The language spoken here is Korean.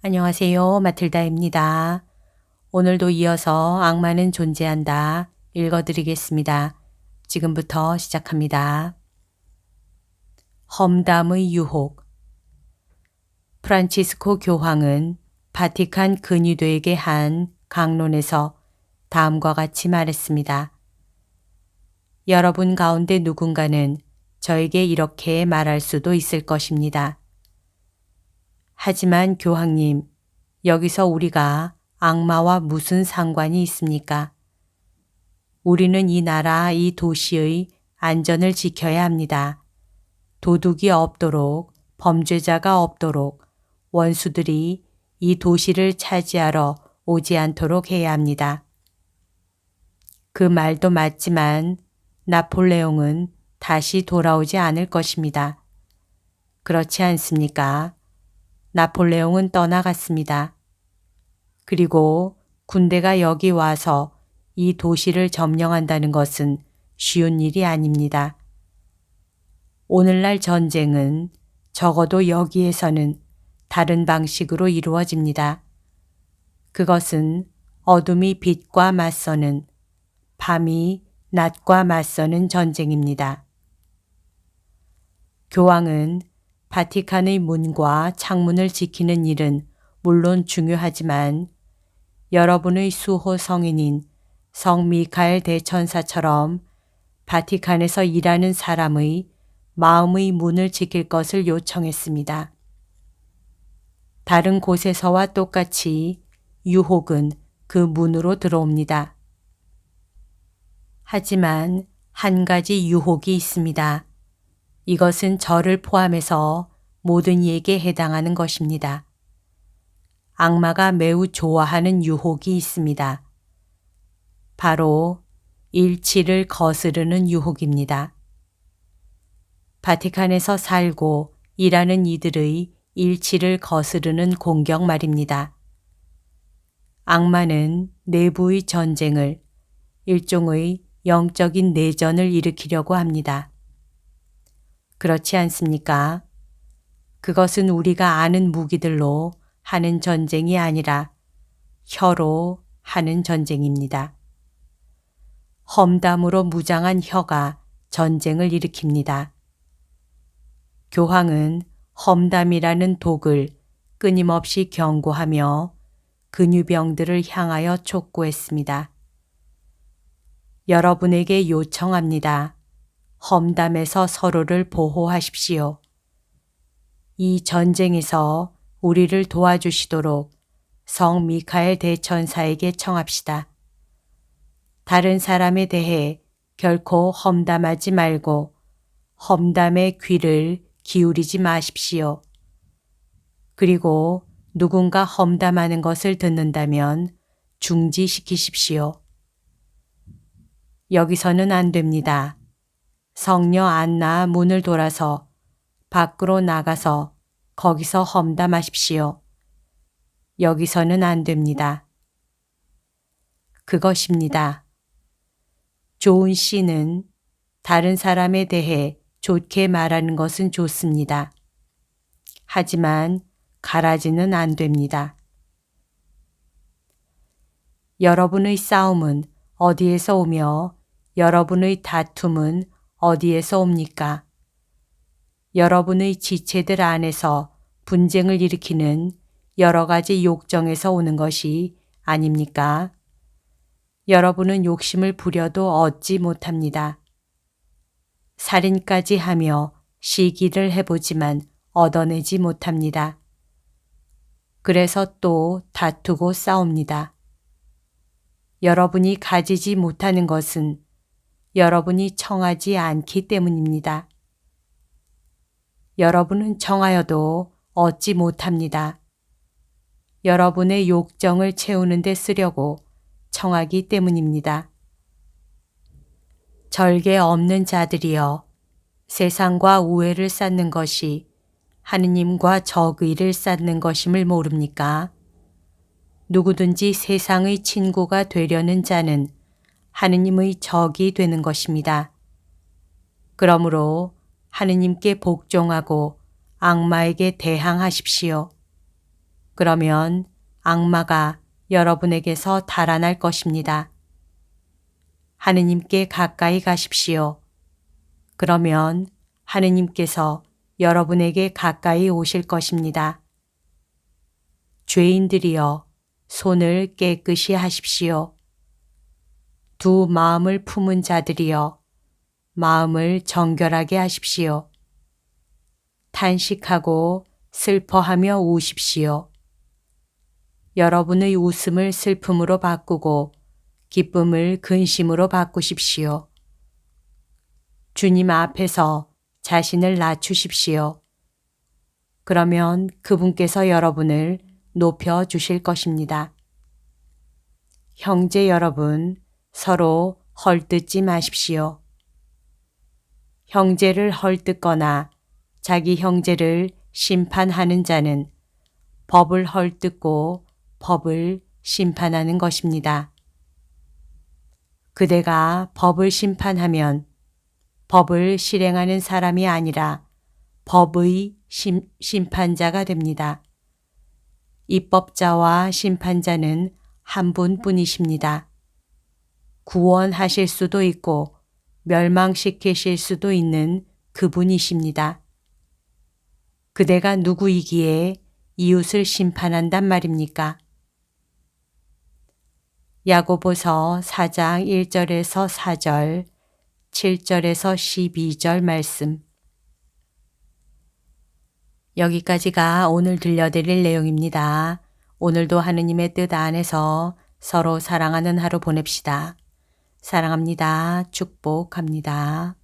안녕하세요. 마틸다입니다. 오늘도 이어서 악마는 존재한다 읽어드리겠습니다. 지금부터 시작합니다. 험담의 유혹. 프란치스코 교황은 바티칸 근위대에게 한 강론에서 다음과 같이 말했습니다. 여러분 가운데 누군가는 저에게 이렇게 말할 수도 있을 것입니다. 하지만 교황님, 여기서 우리가 악마와 무슨 상관이 있습니까? 우리는 이 나라, 이 도시의 안전을 지켜야 합니다. 도둑이 없도록, 범죄자가 없도록, 원수들이 이 도시를 차지하러 오지 않도록 해야 합니다. 그 말도 맞지만 나폴레옹은 다시 돌아오지 않을 것입니다. 그렇지 않습니까? 나폴레옹은 떠나갔습니다. 그리고 군대가 여기 와서 이 도시를 점령한다는 것은 쉬운 일이 아닙니다. 오늘날 전쟁은 적어도 여기에서는 다른 방식으로 이루어집니다. 그것은 어둠이 빛과 맞서는, 밤이 낮과 맞서는 전쟁입니다. 교황은 바티칸의 문과 창문을 지키는 일은 물론 중요하지만 여러분의 수호 성인인 성 미카엘 대천사처럼 바티칸에서 일하는 사람의 마음의 문을 지킬 것을 요청했습니다. 다른 곳에서와 똑같이 유혹은 그 문으로 들어옵니다. 하지만 한 가지 유혹이 있습니다. 이것은 저를 포함해서 모든 이에게 해당하는 것입니다. 악마가 매우 좋아하는 유혹이 있습니다. 바로 일치를 거스르는 유혹입니다. 바티칸에서 살고 일하는 이들의 일치를 거스르는 공격 말입니다. 악마는 내부의 전쟁을, 일종의 영적인 내전을 일으키려고 합니다. 그렇지 않습니까? 그것은 우리가 아는 무기들로 하는 전쟁이 아니라 혀로 하는 전쟁입니다. 험담으로 무장한 혀가 전쟁을 일으킵니다. 교황은 험담이라는 독을 끊임없이 경고하며 근유병들을 향하여 촉구했습니다. 여러분에게 요청합니다. 험담에서 서로를 보호하십시오. 이 전쟁에서 우리를 도와주시도록 성 미카엘 대천사에게 청합시다. 다른 사람에 대해 결코 험담하지 말고 험담의 귀를 기울이지 마십시오. 그리고 누군가 험담하는 것을 듣는다면 중지시키십시오. 여기서는 안 됩니다. 성녀 안나 문을 돌아서 밖으로 나가서 거기서 험담하십시오. 여기서는 안 됩니다. 그것입니다. 좋은 시는 다른 사람에 대해 좋게 말하는 것은 좋습니다. 하지만 가라지는 안 됩니다. 여러분의 싸움은 어디에서 오며 여러분의 다툼은 어디에서 옵니까? 여러분의 지체들 안에서 분쟁을 일으키는 여러 가지 욕정에서 오는 것이 아닙니까? 여러분은 욕심을 부려도 얻지 못합니다. 살인까지 하며 시기를 해보지만 얻어내지 못합니다. 그래서 또 다투고 싸웁니다. 여러분이 가지지 못하는 것은 여러분이 청하지 않기 때문입니다. 여러분은 청하여도 얻지 못합니다. 여러분의 욕정을 채우는 데 쓰려고 청하기 때문입니다. 절개 없는 자들이여, 세상과 우애를 쌓는 것이 하느님과 적의를 쌓는 것임을 모릅니까? 누구든지 세상의 친구가 되려는 자는 하느님의 적이 되는 것입니다. 그러므로 하느님께 복종하고 악마에게 대항하십시오. 그러면 악마가 여러분에게서 달아날 것입니다. 하느님께 가까이 가십시오. 그러면 하느님께서 여러분에게 가까이 오실 것입니다. 죄인들이여, 손을 깨끗이 하십시오. 두 마음을 품은 자들이여, 마음을 정결하게 하십시오. 탄식하고 슬퍼하며 우십시오. 여러분의 웃음을 슬픔으로 바꾸고 기쁨을 근심으로 바꾸십시오. 주님 앞에서 자신을 낮추십시오. 그러면 그분께서 여러분을 높여 주실 것입니다. 형제 여러분, 서로 헐뜯지 마십시오. 형제를 헐뜯거나 자기 형제를 심판하는 자는 법을 헐뜯고 법을 심판하는 것입니다. 그대가 법을 심판하면 법을 실행하는 사람이 아니라 법의 심판자가 됩니다. 입법자와 심판자는 한 분뿐이십니다. 구원하실 수도 있고 멸망시키실 수도 있는 그분이십니다. 그대가 누구이기에 이웃을 심판한단 말입니까? 야고보서 4장 1절에서 4절, 7절에서 12절 말씀. 여기까지가 오늘 들려드릴 내용입니다. 오늘도 하느님의 뜻 안에서 서로 사랑하는 하루 보냅시다. 사랑합니다. 축복합니다.